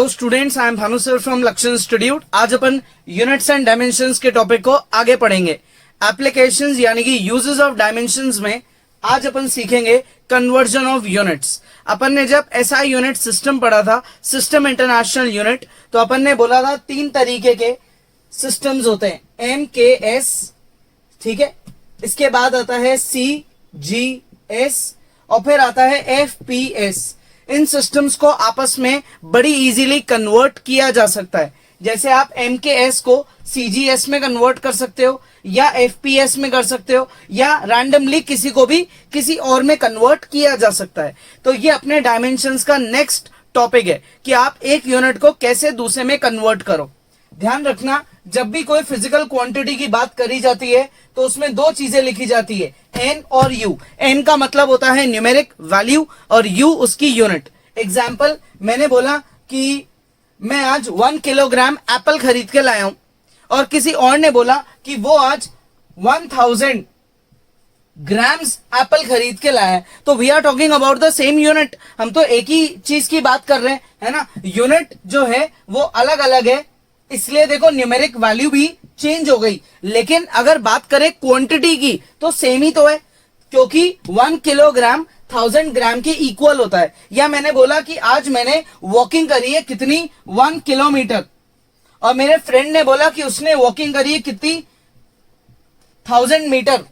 Hello students, I am Bhanu sir from लक्ष्य institute. आज अपन units and dimensions के topic को आगे पढ़ेंगे। एप्लीकेशंस यानी कि यूजेस ऑफ डायमेंशंस में आज अपन सीखेंगे कन्वर्जन ऑफ यूनिट्स। अपन ने जब एसआई यूनिट सिस्टम पढ़ा था, सिस्टम इंटरनेशनल यूनिट, तो अपन ने बोला था तीन तरीके के सिस्टम्स होते हैं, एम के एस, ठीक है, इसके बाद आता है सी जी एस और फिर आता है एफ पी एस। इन सिस्टम्स को आपस में बड़ी इजीली कन्वर्ट किया जा सकता है। जैसे आप MKS को CGS में कन्वर्ट कर सकते हो या FPS में कर सकते हो या रैंडमली किसी को भी किसी और में कन्वर्ट किया जा सकता है। तो ये अपने डायमेंशंस का नेक्स्ट टॉपिक है कि आप एक यूनिट को कैसे दूसरे में कन्वर्ट करो। ध्यान रखना, जब भी कोई फिजिकल क्वांटिटी की बात करी जाती है तो उसमें दो चीजें लिखी जाती है, एन और यू। एन का मतलब होता है न्यूमेरिक वैल्यू और यू उसकी यूनिट। एग्जाम्पल, मैंने बोला कि मैं आज 1 किलोग्राम एप्पल खरीद के लाया हूं और किसी और ने बोला कि वो आज 1000 ग्राम्स एप्पल खरीद के लाया है। तो we are talking about the same unit. हम तो एक ही चीज की बात कर रहे हैं, है ना। यूनिट जो है वो अलग अलग है, इसलिए देखो न्यूमेरिक वैल्यू भी चेंज हो गई, लेकिन अगर बात करें क्वांटिटी की तो सेम ही तो है, क्योंकि 1 किलोग्राम 1000 ग्राम के इक्वल होता है। या मैंने बोला कि आज मैंने वॉकिंग करी है कितनी, 1 किलोमीटर, और मेरे फ्रेंड ने बोला कि उसने वॉकिंग करी है कितनी, 1000 मीटर,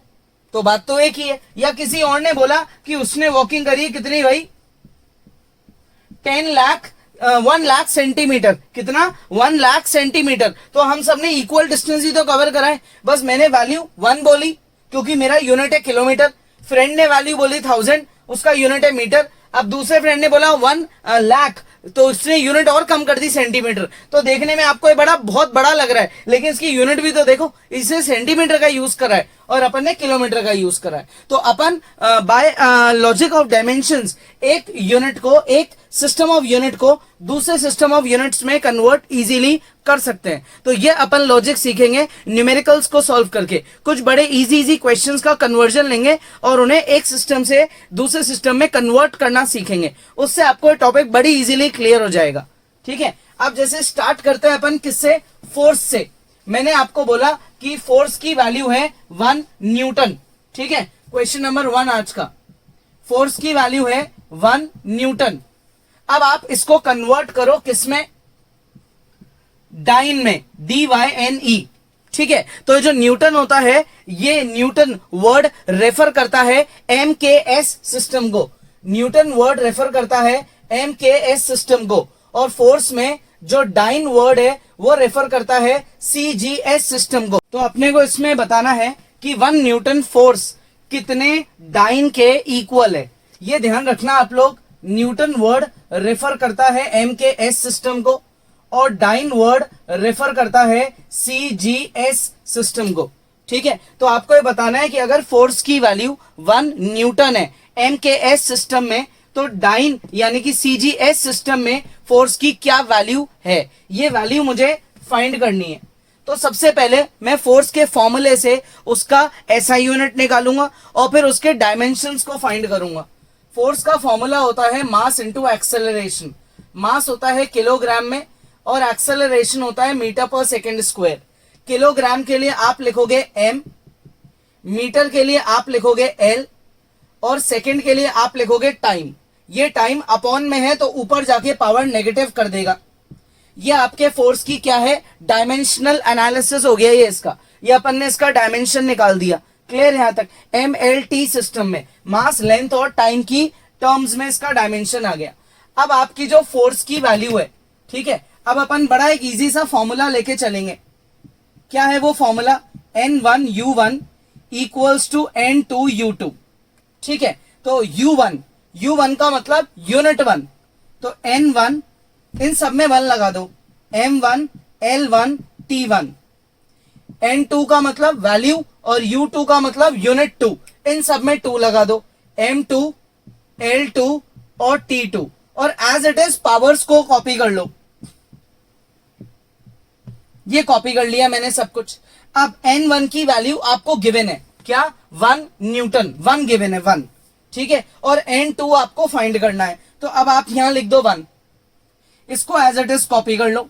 तो बात तो एक ही है। या किसी और ने बोला कि उसने वॉकिंग करी है कितनी भाई, 1 लाख सेंटीमीटर, कितना, 1 लाख सेंटीमीटर। तो हम सबने इक्वल डिस्टेंस ही तो कवर करा है, बस मैंने वैल्यू 1 बोली क्योंकि मेरा यूनिट है किलोमीटर, फ्रेंड ने वैल्यू बोली 1000, उसका यूनिट है मीटर। अब दूसरे फ्रेंड ने बोला 1 लाख, तो उसने यूनिट और कम कर दी सेंटीमीटर। तो देखने में आपको ये बहुत बड़ा लग रहा है, लेकिन इसकी यूनिट भी तो देखो, इसने सेंटीमीटर का यूज करा है और अपन ने किलोमीटर का यूज करा है। तो अपन बाय लॉजिक ऑफ डायमेंशंस एक यूनिट को, एक सिस्टम ऑफ यूनिट को दूसरे सिस्टम ऑफ यूनिट्स में कन्वर्ट इजीली कर सकते हैं। तो ये अपन लॉजिक सीखेंगे न्यूमेरिकल्स को सॉल्व करके। कुछ बड़े इजी क्वेश्चंस का कन्वर्जन लेंगे और उन्हें एक सिस्टम से दूसरे सिस्टम में कन्वर्ट करना सीखेंगे। उससे आपको टॉपिक बड़ी इजीली क्लियर हो जाएगा, ठीक है। अब जैसे स्टार्ट करते हैं अपन किससे, फोर्स से। मैंने आपको बोला कि फोर्स की वैल्यू है 1 न्यूटन, ठीक है। क्वेश्चन नंबर 1 आज का, फोर्स की वैल्यू है 1 न्यूटन। अब आप इसको कन्वर्ट करो किसमें, डाइन में, DYNE, ठीक है। तो जो न्यूटन होता है, ये न्यूटन वर्ड रेफर करता है MKS सिस्टम को। न्यूटन वर्ड रेफर करता है MKS सिस्टम को, और फोर्स में जो डाइन वर्ड है वो रेफर करता है CGS सिस्टम को। तो अपने को इसमें बताना है कि 1 न्यूटन फोर्स कितने डाइन के इक्वल है। ये ध्यान रखना आप लोग, न्यूटन वर्ड रेफर करता है MKS सिस्टम को और डाइन वर्ड रेफर करता है CGS सिस्टम को, ठीक है। तो आपको ये बताना है कि अगर फोर्स की वैल्यू 1 न्यूटन है MKS सिस्टम में, तो डाइन यानी कि CGS सिस्टम में फोर्स की क्या वैल्यू है, ये वैल्यू मुझे फाइंड करनी है। तो सबसे पहले मैं फोर्स के फॉर्मूले से उसका SI यूनिट निकालूंगा और फिर उसके डायमेंशंस को फाइंड करूंगा। फोर्स का फॉर्मूला होता है मास इंटू एक्सेलरेशन। मास होता है किलोग्राम में और एक्सेलरेशन होता है मीटर पर सेकेंड स्क्वायर। किलोग्राम के लिए आप लिखोगे m, मीटर के लिए आप लिखोगे l और सेकेंड के लिए आप लिखोगे टाइम। ये टाइम अपॉन में है तो ऊपर जाके पावर नेगेटिव कर देगा। ये आपके फोर्स की क्या है, डायमेंशनल एनालिसिस हो गया ये इसका। ये अपन ने इसका डायमेंशन निकाल दिया। क्लियर यहां तक। MLT सिस्टम में मास, लेंथ और टाइम की टर्म्स में इसका डायमेंशन आ गया। अब आपकी जो फोर्स की वैल्यू है, ठीक है, अब अपन बड़ा एक इजी सा फॉर्मूला लेके चलेंगे। क्या है वो formula, N1U1 equals to N2U2, ठीक है। तो U1 का मतलब यूनिट 1, तो N1 इन सब में 1 लगा दो, M1 L1 T1। N2 का मतलब वैल्यू और U2 का मतलब यूनिट 2, इन सब में 2 लगा दो, M2 L2 और T2, और एज इट इज पावर्स को कॉपी कर लो। ये कॉपी कर लिया मैंने सब कुछ। अब N1 की वैल्यू आपको गिवन है, क्या, 1 न्यूटन, 1 गिवन है 1, ठीक है। और N2 आपको फाइंड करना है, तो अब आप यहां लिख दो 1। इसको एज इट इज कॉपी कर लो।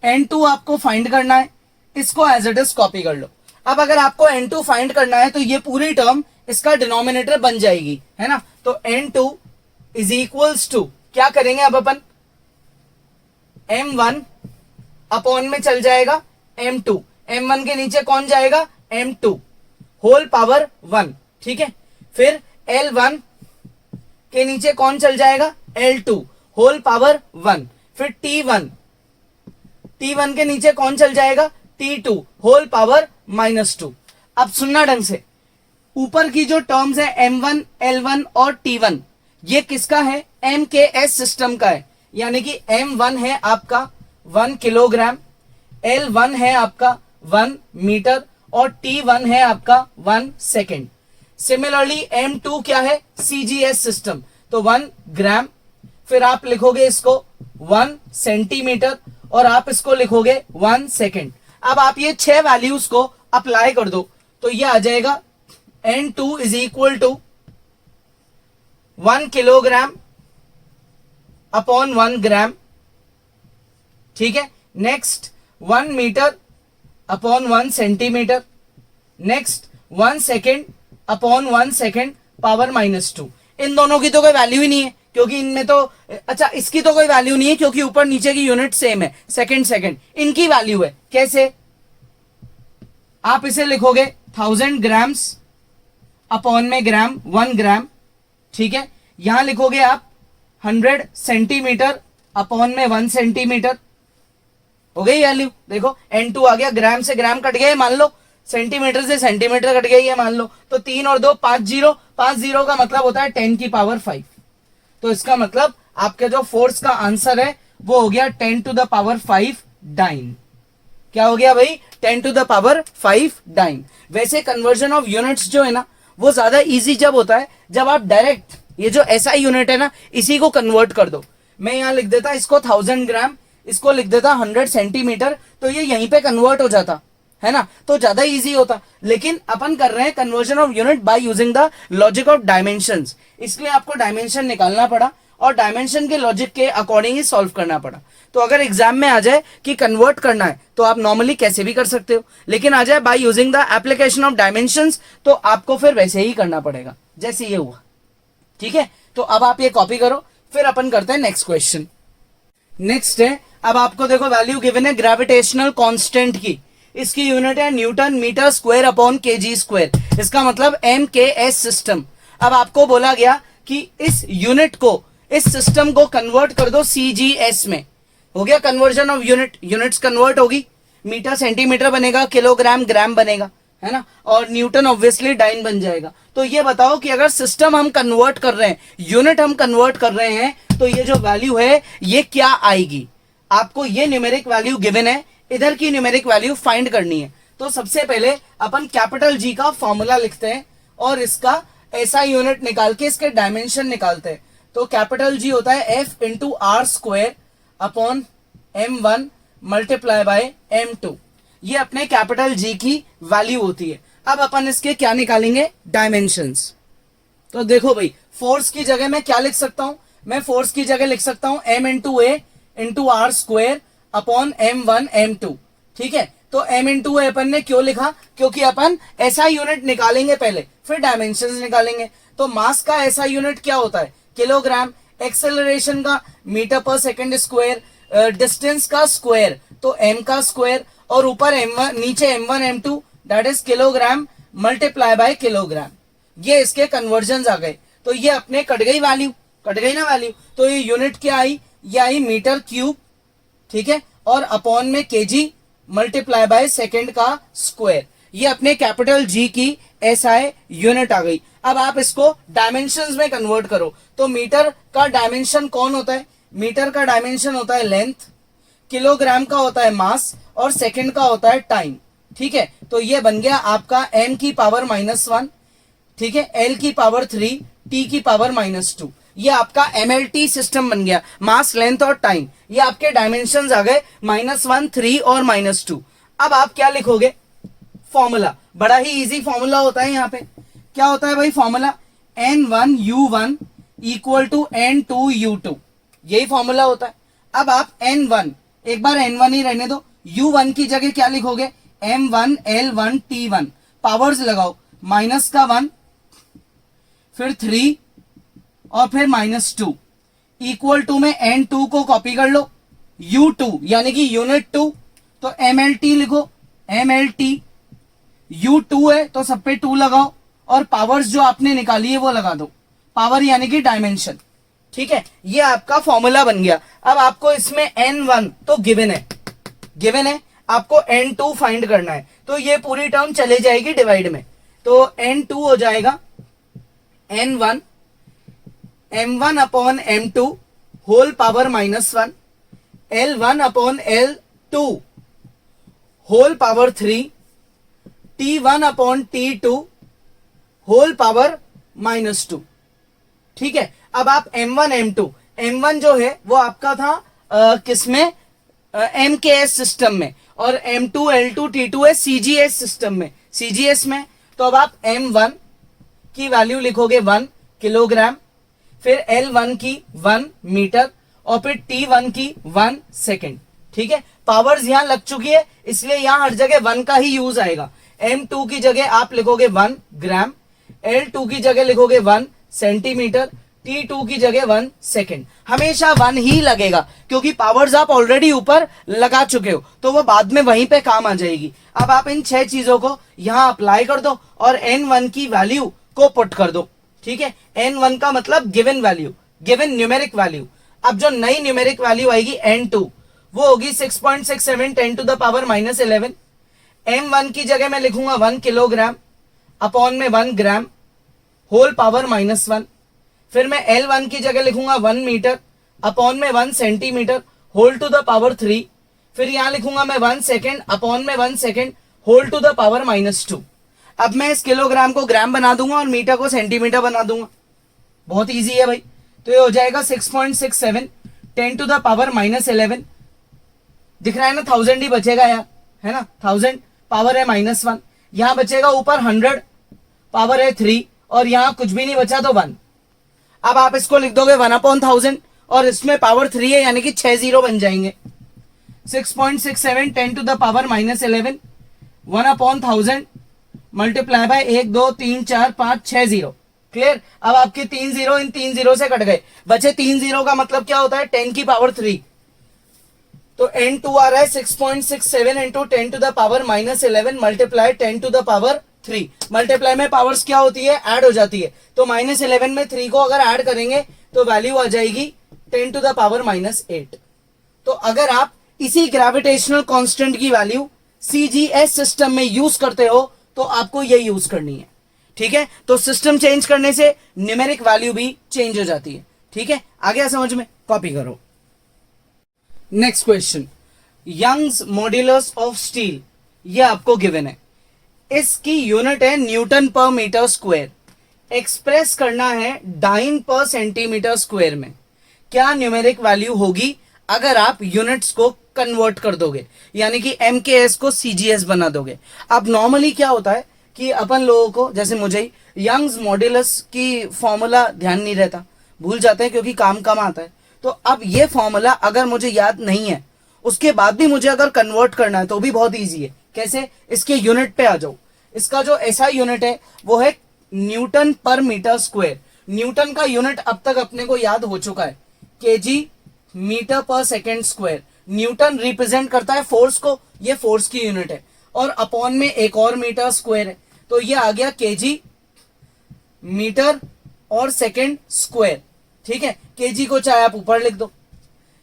N2 आपको फाइंड करना है, इसको एज इट इज कॉपी कर लो। अब अगर आपको N2 फाइंड करना है तो ये पूरी टर्म इसका डिनोमिनेटर बन जाएगी, है ना। तो N2 इज इक्वल्स टू क्या करेंगे अब अपन, M1 अपॉन में चल जाएगा M2, M1 के नीचे कौन जाएगा, M2 होल पावर 1, ठीक है। फिर L1 के नीचे कौन चल जाएगा, L2 होल पावर 1। फिर T1 के नीचे कौन चल जाएगा, T2 होल पावर -2। अब सुनना ढंग से, ऊपर की जो टर्म्स है M1, L1 और T1 ये किसका है, MKS सिस्टम का है। यानी कि M1 है आपका 1 किलोग्राम, L1 है आपका 1 मीटर और T1 है आपका 1 सेकेंड। सिमिलरली M2 क्या है, CGS सिस्टम, तो 1 ग्राम। फिर आप लिखोगे इसको 1 सेंटीमीटर और आप इसको लिखोगे 1 सेकेंड। अब आप ये 6 वैल्यूज को अप्लाई कर दो तो ये आ जाएगा N2 is equal to 1 kilogram upon 1 gram, ठीक है। Next 1 metre upon 1 centimetre, next 1 second upon 1 second power -2। इन दोनों की तो कोई वैल्यू ही नहीं है क्योंकि इनमें तो, अच्छा इसकी तो कोई वैल्यू नहीं है क्योंकि ऊपर नीचे की यूनिट सेम है, सेकेंड। इनकी वैल्यू है, कैसे, आप इसे लिखोगे 1000 ग्राम्स अपॉन में ग्राम 1 ग्राम, ठीक है। यहां लिखोगे आप 100 सेंटीमीटर अपॉन में 1 सेंटीमीटर, हो गई वैल्यू। देखो N2 आ गया, ग्राम से ग्राम कट गए मान लो, सेंटीमीटर से सेंटीमीटर कट गई है मान लो, तो 3 और 2 5 जीरो, 5 जीरो का मतलब होता है 10 की पावर 5। तो इसका मतलब आपके जो फोर्स का आंसर है वो हो गया 10 टू द पावर 5 डाइन। क्या हो गया भाई, 10 टू द पावर 5 डाइन। वैसे कन्वर्जन ऑफ यूनिट्स जो है ना वो ज्यादा इजी जब होता है जब आप डायरेक्ट ये जो SI यूनिट है ना इसी को कन्वर्ट कर दो। मैं यहां लिख देता इसको 1000 ग्राम, इसको लिख देता 100 सेंटीमीटर, तो ये यहीं पे कन्वर्ट हो जाता है ना, तो ज्यादा इजी होता। लेकिन अपन कर रहे हैं conversion of unit by using the logic of dimensions, इसलिए आपको डायमेंशन निकालना पड़ा और डायमेंशन के लॉजिक के अकॉर्डिंग ही सॉल्व करना पड़ा। तो अगर एग्जाम में आ जाए कि कन्वर्ट करना है तो आप नॉर्मली कैसे भी कर सकते हो, लेकिन आ जाए by using the application of dimensions तो आपको फिर वैसे ही करना पड़ेगा जैसे ये हुआ, ठीक है। तो अब आप ये कॉपी करो, फिर अपन करते हैं नेक्स्ट क्वेश्चन। नेक्स्ट है, अब आपको देखो वैल्यू गिवन है ग्रेविटेशनल कांस्टेंट की, इसकी यूनिट है newton metre square upon KG square, इसका मतलब MKS सिस्टम। अब आपको बोला गया कि इस यूनिट को, इस सिस्टम को कन्वर्ट कर दो CGS में। हो गया conversion of unit, units convert होगी, मीटर सेंटीमीटर बनेगा, किलोग्राम ग्राम बनेगा, है ना, और न्यूटन ऑब्वियसली डाइन बन जाएगा। तो ये बताओ कि अगर सिस्टम हम कन्वर्ट कर रहे हैं, यूनिट हम कन्वर्ट कर रहे हैं, तो ये जो वैल्यू है ये क्या आएगी। आपको ये न्यूमेरिक वैल्यू गिवन है, इधर की न्यूमेरिक वैल्यू फाइंड करनी है। तो सबसे पहले अपन कैपिटल G का फॉर्मूला लिखते हैं और इसका SI यूनिट निकाल के इसके डायमेंशन निकालते हैं। तो कैपिटल G होता है F into R square upon M1 multiply by M2, ये अपने कैपिटल G की वैल्यू होती है। अब अपन इसके क्या निकालेंगे, डायमेंशंस। तो देखो भाई, फोर्स की जगह मैं क्या लिख सकता हूं, मैं फोर्स की जगह लिख सकता हूं M into A into R square upon M1 M2, ठीक है। तो M इंटू ए अपन ने क्यों लिखा, क्योंकि अपन SI यूनिट निकालेंगे पहले, फिर डायमेंशंस निकालेंगे। तो मास का SI यूनिट क्या होता है, किलोग्राम, एक्सेलरेशन का मीटर पर सेकंड स्क्वायर, डिस्टेंस का स्क्वायर तो M का स्क्वायर, और ऊपर M1 नीचे M1 M2 that is kilogram multiply by kilogram. ये इसके कन्वर्जन आ गए, तो ये अपने कट गई वैल्यू, कट गई ना वैल्यू। तो ये यूनिट क्या आई, ये आई मीटर क्यूब, ठीक है, और अपॉन में केजी मल्टीप्लाई बाय सेकेंड का स्क्वायर। ये अपने कैपिटल G की SI यूनिट आ गई। अब आप इसको डायमेंशंस में कन्वर्ट करो। तो मीटर का डायमेंशन कौन होता है, मीटर का डायमेंशन होता है लेंथ, किलोग्राम का होता है मास और सेकंड का होता है टाइम, ठीक है। तो ये बन गया आपका m की पावर -1, ठीक है, l की पावर 3, t की पावर -2। ये आपका MLT सिस्टम बन गया, मास लेंथ और टाइम। ये आपके डायमेंशंस आ गए -1, 3 और -2। अब आप क्या लिखोगे, फॉर्मूला, बड़ा ही इजी फॉर्मूला होता है। यहाँ पे क्या होता है भाई formula, N1 U1 equal to N2 U2, यही फॉर्मूला होता है। अब आप N1, एक बार N1 ही रहने दो, U1 की जगह क्या लिखोगे, M1 L1 T1, पावर्स लगाओ, माइनस का 1, फिर 3 और फिर -2 इक्वल टू में N2 को कॉपी कर लो, U2 यानी कि यूनिट 2, तो MLT लिखो, MLT, U2 है तो सब पे 2 लगाओ और पावर्स जो आपने निकाली है वो लगा दो, पावर यानी कि डायमेंशन। ठीक है, ये आपका फॉर्मूला बन गया। अब आपको इसमें N1 तो गिवन है, आपको N2 फाइंड करना है, तो ये पूरी टर्म चले जाएगी डिवाइड में, तो N2 हो जाएगा N1 M1 अपॉन M2 होल पावर -1 L1 अपॉन L2 होल पावर 3 T1 अपॉन T2 होल पावर -2। ठीक है, अब आप M1 M2, M1 जो है वो आपका था किसमें, MKS सिस्टम में, और M2 L2 T2 है CGS सिस्टम में, CGS में। तो अब आप M1 की वैल्यू लिखोगे 1 किलोग्राम, फिर L1 की 1 मीटर और फिर T1 की 1 सेकेंड। ठीक है, पावर्स यहां लग चुकी है इसलिए यहां हर जगह 1 का ही यूज आएगा। M2 की जगह आप लिखोगे 1 ग्राम, L2 की जगह लिखोगे 1 सेंटीमीटर, T2 की जगह 1 सेकेंड। हमेशा 1 ही लगेगा क्योंकि पावर्स आप ऑलरेडी ऊपर लगा चुके हो, तो वो बाद में वहीं पे काम आ जाएगी। अब आप इन 6 चीजों को यहां अप्लाई कर दो और N1 की वैल्यू को पुट कर दो। ठीक है, N1 का मतलब given value, given numeric value. अब जो नई न्यूमेरिक वैल्यू आएगी N2 वो होगी 6.67 10 टू द पावर -11। M1 की जगह मैं लिखूंगा 1 किलोग्राम अपॉन में 1 ग्राम होल पावर -1, फिर मैं L1 की जगह लिखूंगा 1 मीटर अपॉन में 1 centimetre whole to the power 3, फिर यहां लिखूंगा मैं 1 सेकेंड अपॉन में 1 second whole to the power -2। अब मैं इस किलोग्राम को ग्राम बना दूंगा और मीटर को सेंटीमीटर बना दूंगा, बहुत इजी है भाई। तो ये हो जाएगा 6.67 10 टू द पावर -11, दिख रहा है ना, 1000 ही बचेगा यार, है ना, 1000 पावर है -1, यहां बचेगा ऊपर 100 पावर है 3 और यहां कुछ भी नहीं बचा तो 1। अब आप इसको लिख दोगे 1/1000 और इसमें पावर 3 है यानी कि 6 जीरो बन जाएंगे। 6.67 10 to the power -11 1/1000 multiply by 1 2 3 4 5 6 zero. Clear. अब आपके 3 जीरो इन 3 जीरो से कट गए, बचे 3 जीरो का मतलब क्या होता है 10 की पावर 3। तो N2 आ रहा है 6.67 into 10 to the power -11 multiply 10 to the power 3। Multiply में पावर्स क्या होती है, ऐड हो जाती है, तो -11 में 3 को अगर ऐड करेंगे तो वैल्यू आ जाएगी 10 टू द पावर -8। तो अगर आप इसी ग्रेविटेशनल कांस्टेंट की वैल्यू CGS सिस्टम में यूज करते हो तो आपको ये यूज करनी है। ठीक है, तो सिस्टम चेंज करने से न्यूमेरिक वैल्यू भी चेंज हो जाती है। ठीक है, आ गया समझ में, कॉपी करो। Next question, Young's modulus of steel, ये आपको गिवन है, इसकी यूनिट है न्यूटन पर मीटर स्क्वायर, एक्सप्रेस करना है डाइन पर सेंटीमीटर स्क्वायर में। क्या न्यूमेरिक वैल्यू होगी अगर आप यूनिट्स को कन्वर्ट कर दोगे, यानी कि MKS को CGS बना दोगे। अब नॉर्मली क्या होता है कि अपन लोगों को, जैसे मुझे ही यंग्स मॉड्यूलस की फॉर्मूला ध्यान नहीं रहता, भूल जाते हैं क्योंकि काम कम आता है। तो अब ये फॉर्मूला अगर मुझे याद नहीं है, उसके बाद भी मुझे अगर कन्वर्ट करना है तो भी बहुत ईजी है। कैसे, इसके यूनिट पे आ जाओ। इसका जो SI यूनिट है वो है न्यूटन पर मीटर स्क्वायर। न्यूटन का यूनिट अब तक अपने को याद हो चुका है, kg मीटर पर सेकेंड स्क्वायर। न्यूटन रिप्रेजेंट करता है फोर्स को, ये फोर्स की यूनिट है, और अपॉन में एक और मीटर स्क्वायर है, तो ये आ गया kg मीटर और सेकेंड स्क्वायर। ठीक है, kg को चाहे आप ऊपर लिख दो।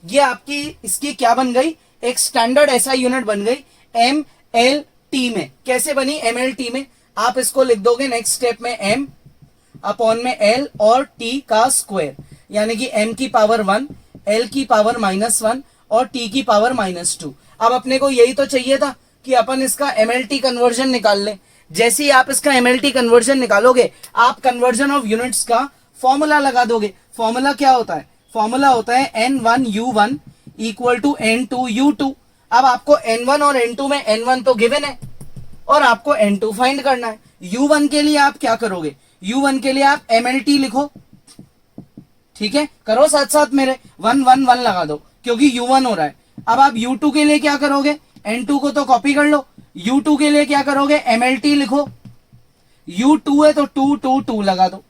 ये आपकी इसकी क्या बन गई, एक स्टैंडर्ड SI यूनिट बन गई MLT में। कैसे बनी, MLT में आप इसको लिख दोगे नेक्स्ट स्टेप में M अपॉन में L और T का स्क्वायर, यानी कि M की पावर 1, L की पावर -1 और T की पावर -2। अब अपने को यही तो चाहिए था कि अपन इसका MLT कन्वर्जन निकाल लें। जैसे ही आप इसका MLT कन्वर्जन निकालोगे, आप कन्वर्जन ऑफ यूनिट्स का फॉर्मूला लगा दोगे। फॉर्मूला क्या होता है, फॉर्मूला होता है N1U1 इक्वल टू N2U2। अब आपको N1 और N2 में N1 तो गिवन है और आपको N2 फाइंड करना है। U1 के लिए आप क्या करोगे, U1 के लिए आप MLT लिखो। ठीक है, करो साथ साथ मेरे, 1 1 1 लगा दो, क्योंकि U1 हो रहा है। अब आप U2 के लिए क्या करोगे, N2 को तो कॉपी कर लो, U2 के लिए क्या करोगे, MLT लिखो, U2 है तो 2 2 2 लगा दो।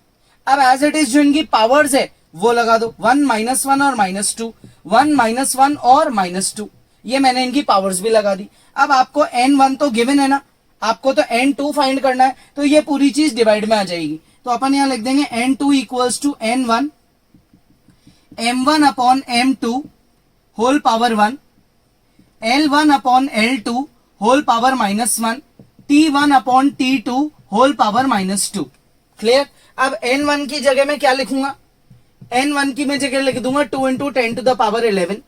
अब एज इट इज जो इनकी पावर्स है वो लगा दो, 1 -1 और -2, 1 -1 और -2, ये मैंने इनकी पावर्स भी लगा दी। अब आपको N1 तो गिवन है ना, आपको तो N2 फाइंड करना है, तो ये पूरी चीज डिवाइड में आ जाएगी। तो अपन यहां लिख देंगे N2 equals to N1 M1 अपॉन M2 होल पावर 1, L1 अपॉन L2 होल पावर -1, T1 अपॉन T2 होल पावर -2। क्लियर। अब N1 की जगह में क्या लिखूंगा, N1 की मैं जगह लिख दूंगा 2 इंटू 10 टू द पावर 11।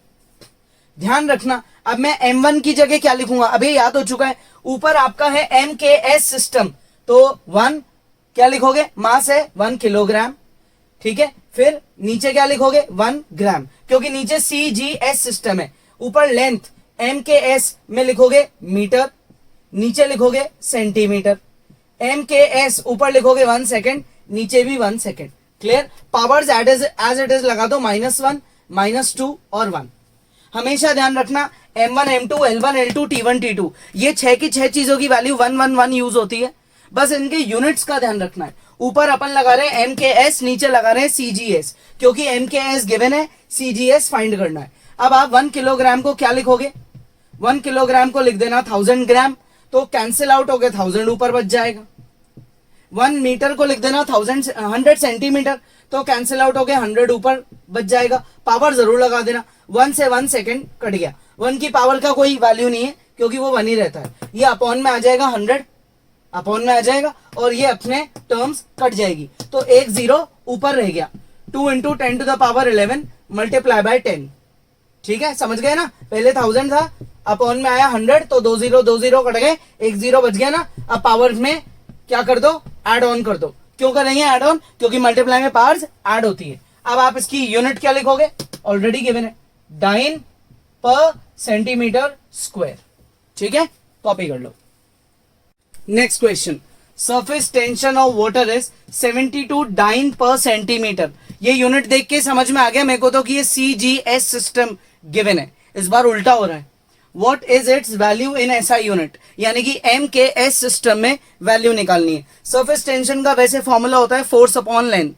ध्यान रखना, अब मैं M1 की जगह क्या लिखूंगा, अभी याद हो चुका है, ऊपर आपका है MKS सिस्टम, तो 1 क्या लिखोगे, मास है 1 किलोग्राम, ठीक है। फिर नीचे क्या लिखोगे, 1 ग्राम, क्योंकि नीचे CGS सिस्टम है। ऊपर लेंथ MKS में लिखोगे मीटर, नीचे लिखोगे सेंटीमीटर। MKS ऊपर लिखोगे 1 सेकेंड, नीचे भी 1 second. Clear. Powers as it is लगा दो, -1 -2 और 1। हमेशा ध्यान रखना M1 M2 L1 L2 T1 T2 ये 6 की 6 चीजों की वैल्यू 1 1 1 यूज होती है, बस इनके यूनिट्स का ध्यान रखना है। ऊपर अपन लगा रहे हैं MKS, नीचे लगा रहे हैं CGS, क्योंकि MKS गिवन है, CGS फाइंड करना है। अब आप 1 किलोग्राम को क्या लिखोगे, 1 किलोग्राम को लिख देना 1000 ग्राम, तो कैंसिल आउट हो गए, 1000 ऊपर बच जाएगा। 1 मीटर को लिख देना 100 सेंटीमीटर, तो कैंसिल आउट हो गया, 100 ऊपर बच जाएगा। पावर जरूर लगा देना, 1 से 1 सेकेंड कट गया, 1 की पावर का कोई वैल्यू नहीं है क्योंकि वो 1 ही रहता है। ये अपॉन में आ जाएगा, 100 अपॉन में आ जाएगा और ये अपने टर्म्स कट जाएगी, तो एक 0 ऊपर रह गया। 2 into 10 to the power 11 multiply by 10, ठीक है, समझ गए ना। पहले 1000 था, अपॉन में आया 100, तो 2 0 कट गए, एक 0 बच गया ना। अब पावर में क्या कर दो, ऐड ऑन कर दो। क्यों करेंगे ऐड ऑन, क्योंकि मल्टीप्लाई में पावर्स ऐड होती है। अब आप इसकी यूनिट क्या लिखोगे, ऑलरेडी गिवन है, डाइन पर सेंटीमीटर स्क्वायर, ठीक है, कॉपी कर लो। Next question, surface tension of water is 72 dyne per centimetre. ये यूनिट देख के समझ में आ गया मेरे को तो कि ये CGS सिस्टम गिवन है, इस बार उल्टा हो रहा है। What is its value in SI unit, यानी कि MKS सिस्टम में वैल्यू निकालनी है। सरफेस टेंशन का वैसे फॉर्मूला होता है फोर्स अपॉन लेंथ,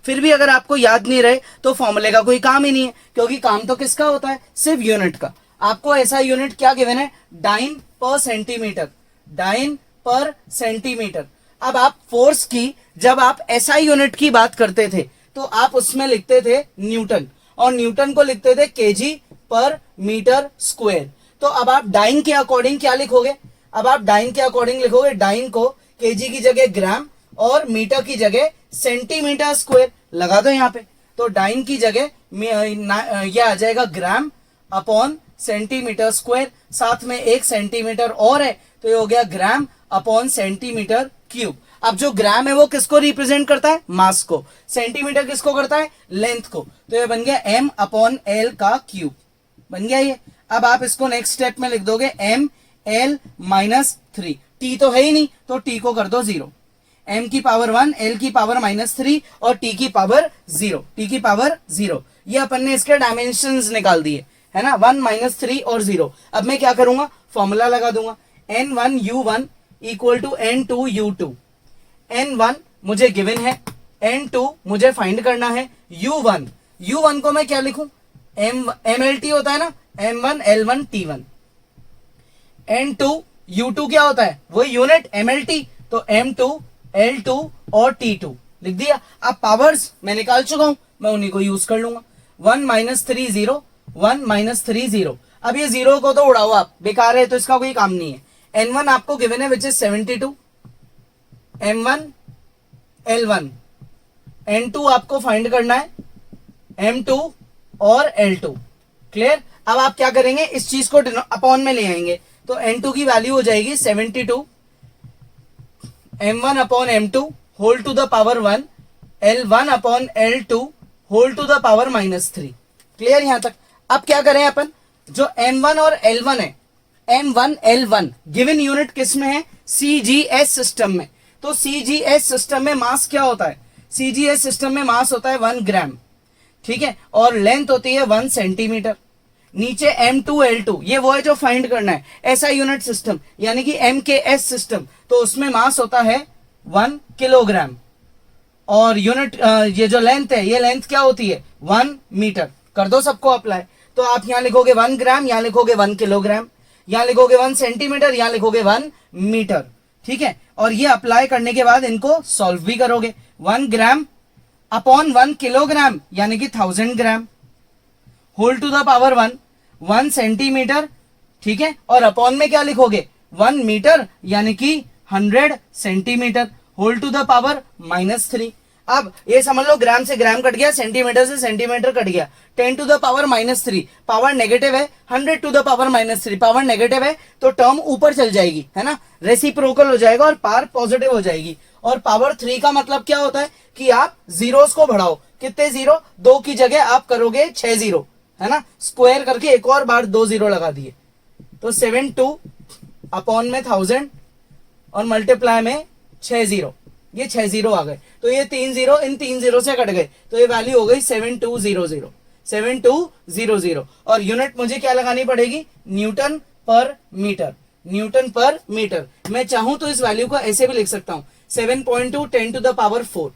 फिर भी अगर आपको याद नहीं रहे तो फॉर्मूले का कोई काम ही नहीं है, क्योंकि काम तो किसका होता है, सिर्फ यूनिट का। आपको SI यूनिट क्या गिवन है, dyne per centimetre, dine per centimetre. अब आप फोर्स की, जब आप SI यूनिट की बात करते थे तो आप उसमें लिखते थे न्यूटन, और न्यूटन को लिखते थे केजी पर मीटर स्क्वायर। तो अब आप डाइन के अकॉर्डिंग क्या लिखोगे, अब आप डाइन के अकॉर्डिंग लिखोगे, डाइन को केजी की जगह ग्राम और मीटर की जगह सेंटीमीटर स्क्वायर लगा दो यहाँ पे। तो डाइन की जगह ये आ जाएगा ग्राम अपॉन सेंटीमीटर स्क्वायर, साथ में 1 सेंटीमीटर और है, तो ये हो गया ग्राम अपॉन सेंटीमीटर क्यूब। अब जो ग्राम है वो किसको रिप्रेजेंट करता है, मास को, सेंटीमीटर किसको करता है, लेंथ को, तो ये बन गया M अपॉन L का क्यूब, बन गया ये। अब आप इसको नेक्स्ट स्टेप में लिख दोगे ML -3, T तो है ही नहीं, तो T को कर दो 0, M की पावर 1, L की पावर -3 और T की पावर 0, T की पावर 0। ये अपन ने इसके डायमेंशंस निकाल दिए है ना, 1 -3 और 0। अब मैं क्या करूंगा, फॉर्मूला लगा दूंगा, N1 U1 equal to N2 U2। N1 मुझे गिवन है, N2 मुझे फाइंड करना है, U1 को मैं क्या लिखूं, MLT होता है ना, M1 L1 T1। N2 U2 क्या होता है, वो यूनिट MLT, तो M2 L2 और T2 लिख दिया। अब पावर्स मैं निकाल चुका हूं, मैं उन्हीं को यूज कर लूंगा, 1 -3 0, 1 -3 0। अब ये 0 को तो उड़ाओ आप, बेकार है, तो इसका कोई काम नहीं है। N1 आपको गिवन है which is 72, M1 L1, N2 आपको फाइंड करना है, M2 और L2। क्लियर। अब आप क्या करेंगे, इस चीज को अपॉन में ले आएंगे, तो N2 की वैल्यू हो जाएगी 72 M1 अपॉन M2 whole to the power 1, L1 अपॉन L2 whole to the power -3। Clear यहां तक। अब क्या करें अपन, जो M1 और L1 है, M1 L1 गिवन यूनिट किस में है, CGS सिस्टम में। तो CGS सिस्टम में मास क्या होता है, CGS सिस्टम में मास होता है 1 ग्राम, ठीक है, और लेंथ होती है 1 सेंटीमीटर। नीचे M2L2, ये वो है जो फाइंड करना है। ऐसा यूनिट सिस्टम यानी कि MKS सिस्टम, तो उसमें मास होता है 1 किलोग्राम और यूनिट ये जो लेंथ है, ये लेंथ क्या होती है 1 मीटर। कर दो सबको अप्लाई। तो आप यहां लिखोगे 1 ग्राम, यहां लिखोगे 1 किलोग्राम, यहां लिखोगे 1 सेंटीमीटर, यहां लिखोगे 1 मीटर। ठीक है, और ये अप्लाई करने के बाद इनको सॉल्व भी करोगे। 1 ग्राम अपॉन 1 किलोग्राम यानी कि 1000 gram whole to the power 1, 1 centimetre. ठीक है, और अपॉन में क्या लिखोगे 1 मीटर यानी कि 100 centimetre whole to the power -3। अब ये समझ लो ग्राम से ग्राम कट गया, सेंटीमीटर से सेंटीमीटर कट गया। 10 to the power -3 power negative है, 100 to the power -3 power negative है, तो टर्म ऊपर चल जाएगी, है ना, रेसिप्रोकल हो जाएगा और पावर पॉजिटिव हो जाएगी। और पावर 3 का मतलब क्या होता है कि आप जीरोस को बढ़ाओ। कितने जीरो, 2 की जगह आप करोगे 6 जीरो, है ना, स्क्वायर करके एक और बार 2 जीरो लगा दिए, तो 72 अपॉन में 1000 और मल्टीप्लाई में 6 जीरो, ये 6 जीरो आ गए। तो ये 3 जीरो इन 3 जीरो से कट गए, तो ये वैल्यू हो गई 7200, 7200। और यूनिट मुझे क्या लगानी पड़ेगी, न्यूटन पर मीटर, न्यूटन पर मीटर। मैं चाहूं तो इस वैल्यू को ऐसे भी लिख सकता हूं 7.2 10 टू द पावर 4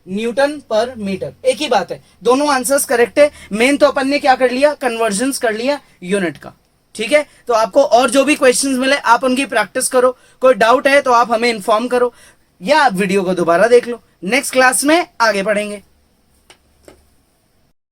न्यूटन पर मीटर। एक ही बात है, दोनों आंसर्स करेक्ट है। मेन तो अपन ने क्या कर लिया, कन्वर्जन्स कर लिया यूनिट का। ठीक है, तो आपको और जो भी क्वेश्चंस मिले आप उनकी प्रैक्टिस करो। कोई डाउट है तो आप हमें इन्फॉर्म करो या आप वीडियो को दोबारा देख लो। नेक्स्ट क्लास में आगे पढ़ेंगे।